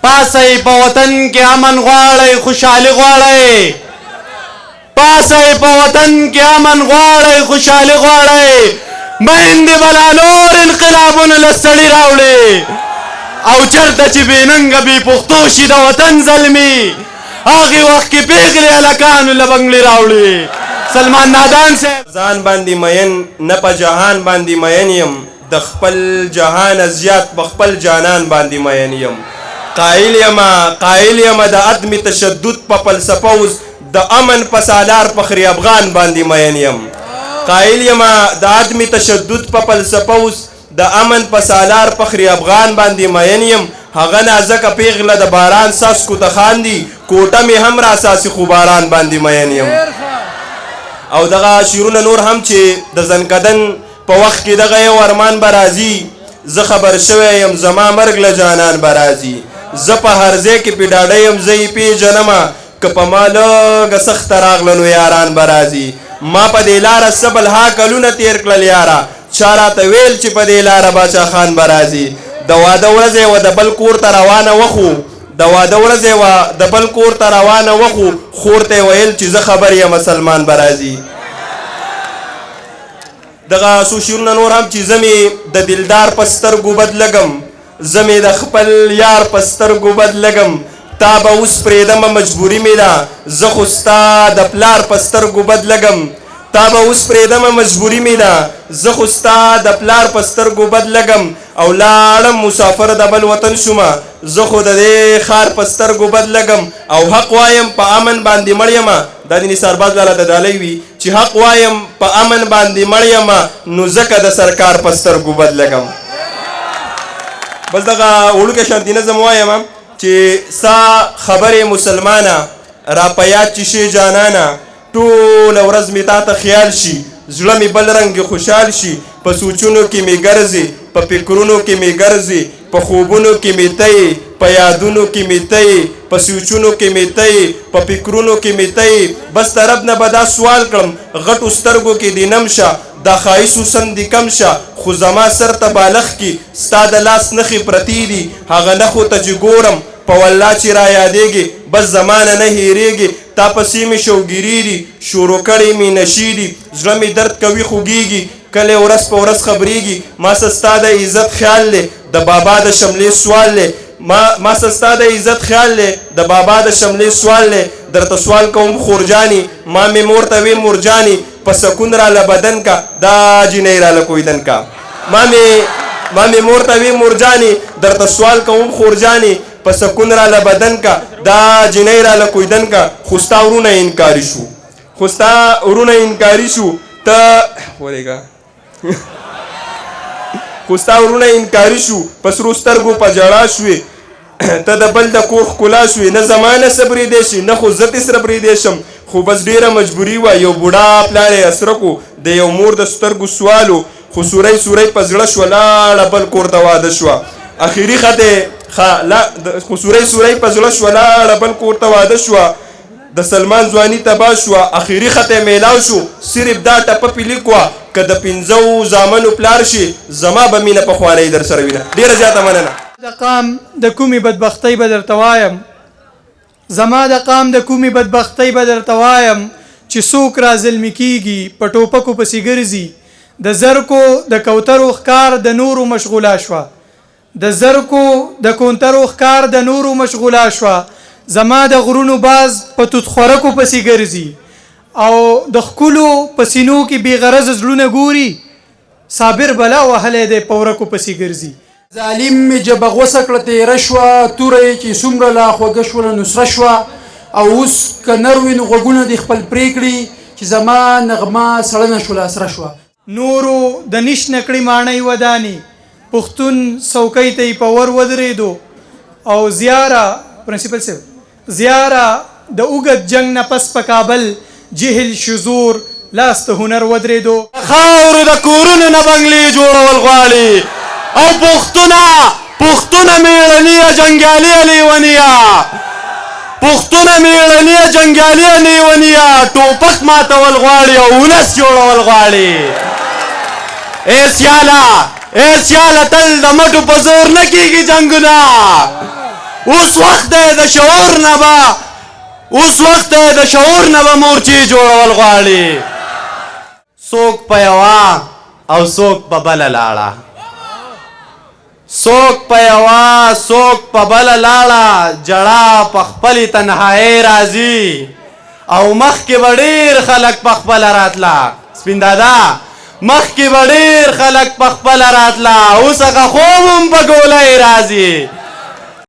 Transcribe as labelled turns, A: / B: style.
A: پاسئ په وطن کې امن غواړئ خوشحالي غواړئ پاسئ په وطن کې امن غواړئ خوشحالي غواړئ میندې بلا نور انقلابونه له سړي راوړي او چرته چې بې ننګه بې پښتو شي د وطن زلمي هغې وخت کې پېغلې هلکانو له بنګلې راوړي سلمان نادان صاحب
B: ځان باندې مین نه په جهان باندې مین یم د خپل جهان زیات په خپل جانان باندې مین یم قایل یم د عدم تشدد په فلسفه اوس د امن په سالار فخري افغان باندې مین یم قایل یم د عدم تشدد په فلسفه اوس د امن په سالار فخري افغان باندې مین یم هغه نازکه پیغله د باران ساسکو ته خاندي کوټه مې هم را ساسي خو باران باندې مین یم او دغه شیرونه نور هم چې د زنکدن په وخت کې دغه یو ارمان به راځي زه خبر شوی یم زما مرګ له جانان به راځي زه په هر ځای کې پې ډاډه یم زه یې پېژنمه که په ما لږه سخته راغله نو یاران به راځي ما په دې لاره څه بلها کلونه تېر کړل یاره چا راته ویل چې په دې لاره باچا خان به راځي د واده ورځ یې وه د بل کور ته روانه وخو د واده ورځ یې وه د بل کور ته روانه وخو خور ته یې ویل چې زه خبر یم سلمان به راځي دغه څو شعرونه نور هم چې زه مې د دلدار په سترګو بد لګم زه مې د خپل یار په سترګو بد لګم تا به اوس پرېږدمه مجبوري مې ده زه خو ستا د پلار په سترګو بد لګم تا به اوس پرېږدمه مجبوري مې ده زه خو ستا د پلار په سترګو بد لګم او لاړم مسافر د بل وطن شومه زه خو د دې ښار په سترګو بد لګم او حق وایم په امن باندې مړ یمه دا د نثار باز لاله د ډالۍ وي چې حق وایم په امن باندې مړ یمه نو ځکه د سرکار په سترګو بد لګم بس دغه وړوکی شانتي نظم وایم چې ستا خبرې مسلمانه را په یاد چې شي جانانه ټوله ورځ مې تا ته خیال شي زړه مې بل رنګ خوشحال شي په سوچونو کې مې ګرځي په فکرونو کې مې ګرځي په خوبونو کې مې ته په یادونو کې مې ته په سوچونو کې مې ته په فکرونو کې مې ته بس د رب نه به دا سوال کړم غټو سترګو کې دې نم شه دا ښایستو سم دې کم شه خو زما سر ته بالښت کې ستا د لاس نښې پرتې دي هغه نښو ته چې ګورم په والله چې را یادېږي بس زمانه نه هېرېږي تا پسې مې شوګیري دي شروع کړې مې نشي دي زړه مې درد کوي خوږېږي کله ورځ په ورځ خبرېږي ما څه ستا د عزت خیال دی د بابا د شملې سوال دی ما څه ستا د عزت خیال دی د بابا د شملې سوال دی درته سوال کوم خورجاني ما مې مور ته وې مورجاني په سکون راله بدن کا دا جنۍ راله کویدن کا ما مې مور ته وې مورجاني درته سوال کوم خورجاني په سکون راله بدن کا دا جنۍ راله کویدن کا خو ستا ورونه انکاري شو ته ولېږه خو ستا ورونه انکاري شو په سرو سترګو په ژړا شوې ته د بل د کور ښکلا شوې نه زما نه څه برېدی شي نه خو زه تې سره برېدی شم خو بس ډېره مجبوري وه یو بوډا پلار یې اسرکو د یو مور د سترګو سوالو خو سوری په زړه شوه لاړه بل کور ته واده شوه اخري خط خو سوری په زړه شوه لاړه بل کور ته واده شوه د سلمان ځواني تباه شوه اخري خط یې میلاو شو صرف دا ټپه پې لیک وه که د 5 زامنو پلار شي زما به مینه پخوانۍ در سره وینه ډېره زیاته مننه
C: د قام د کومې بدبختۍ به درته وایم زما د قام د کومې بدبختۍ به درته وایم چې څوک را ظلمي کېږي په ټوپکو پسې ګرځي د زرکو د کوترو ښکار د نورو مشغوله شوه د زرکو د کوترو ښکار د نورو مشغوله شوه زما د غرونو باز په توت خورکو پسې ګرځي او د ښکلو په سینو کې بې غرضه زړونه ګوري صابر بلا وهلی دی په ورکو پسې ګرځي
D: ظالم مې جبه غوسه کړه تېره شوه توره یې چې څومره لا خوږه شوله نو سره شوه او اوس که نر وي نو غوږونه دې خپل پرې کړي چې زما نغمه سړه نه شوله سره شوه
C: نورو د نیش نکړې ماڼۍ ودانې پښتون څوکۍ ته یې په ور ودرېدو او پرنسپل صاحب زیاره د اوږد جنګ نه پس په کابل جهل شزور لاس ته هنر ودرېدو
A: خاورو د کورونو نه بنګلې جوړول غواړي او پښتونه مېړنیه جنګیالي لیونیه پښتونه مېړنیه جنګیالي لیونیه ټوپک ماتول غواړي او ولس جوړول غواړي ای سیاله تل د مټو په زور نه کېږي جنګونه اوس وخت دی د شعور نه به مورچې جوړول غواړي. څوک په یوه او څوک په بله لاړه، څوک په یوه څوک په بله لاړه، جړه په خپلې تنهایۍ راځي او مخکې به ډېر خلک په خپله راتله. سپین دادا مخکې به ډېر خلک په خپله راتله، اوس هغه خوب هم په ګولۍ راځي.